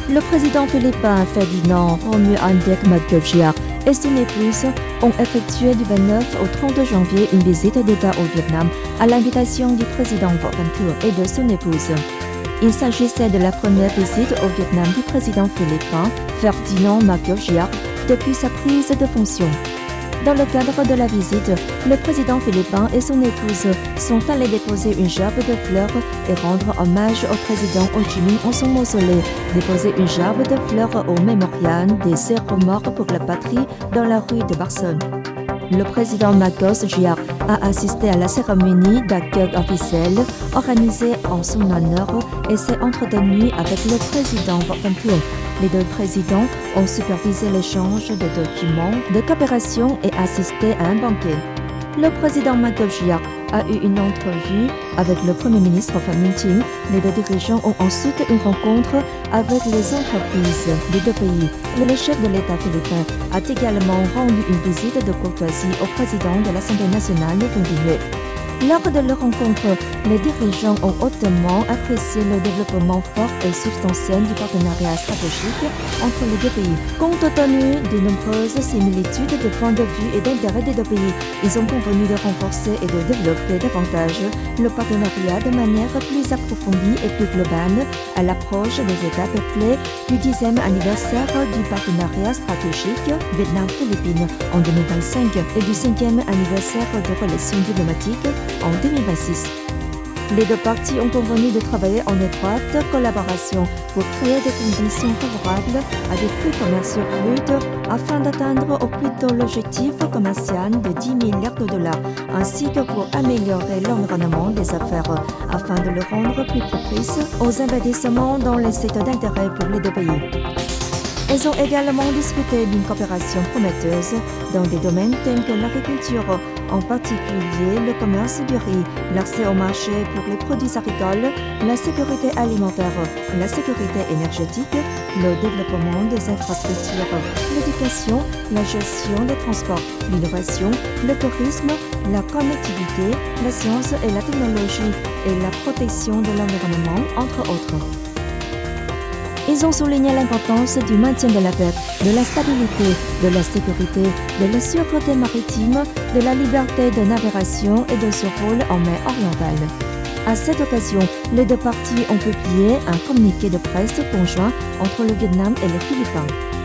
Le président philippin Ferdinand Romualdez Marcos et son épouse ont effectué du 29 au 30 janvier une visite d'État au Vietnam à l'invitation du président Võ Văn Thưởng et de son épouse. Il s'agissait de la première visite au Vietnam du président philippin Ferdinand Marcos depuis sa prise de fonction. Dans le cadre de la visite, le président philippin et son épouse sont allés déposer une gerbe de fleurs et rendre hommage au président Ho Chi Minh en son mausolée, déposer une gerbe de fleurs au mémorial des héros morts pour la patrie dans la rue de Barcelone. Le président Marcos a assisté à la cérémonie d'accueil officielle organisée en son honneur et s'est entretenu avec le président Võ Văn Thưởng. Les deux présidents ont supervisé l'échange de documents de coopération et assisté à un banquet. Le président Marcos a eu une entrevue avec le premier ministre Phạm Minh Chính. Les deux dirigeants ont ensuite une rencontre avec les entreprises des deux pays. Le chef de l'État philippin a également rendu une visite de courtoisie au président de l'Assemblée nationale, Vương Đình Huệ. Lors de leur rencontre, les dirigeants ont hautement apprécié le développement fort et substantiel du partenariat stratégique entre les deux pays. Compte tenu des nombreuses similitudes de points de vue et d'intérêts des deux pays, ils ont convenu de renforcer et de développer davantage le partenariat de manière plus approfondie et plus globale à l'approche des étapes clés du 10e anniversaire du partenariat stratégique Vietnam-Philippines en 2025 et du 5e anniversaire de relations diplomatiques en 2026. Les deux parties ont convenu de travailler en étroite collaboration pour créer des conditions favorables à des flux commerciaux fluides afin d'atteindre au plus tôt l'objectif commercial de 10 milliards de dollars, ainsi que pour améliorer l'environnement des affaires afin de le rendre plus propice aux investissements dans les secteurs d'intérêt pour les deux pays. Elles ont également discuté d'une coopération prometteuse dans des domaines tels que l'agriculture, en particulier le commerce du riz, l'accès au marché pour les produits agricoles, la sécurité alimentaire, la sécurité énergétique, le développement des infrastructures, l'éducation, la gestion des transports, l'innovation, le tourisme, la connectivité, la science et la technologie et la protection de l'environnement, entre autres. Ils ont souligné l'importance du maintien de la paix, de la stabilité, de la sécurité, de la sûreté maritime, de la liberté de navigation et de survol en mer orientale. À cette occasion, les deux parties ont publié un communiqué de presse conjoint entre le Vietnam et les Philippines.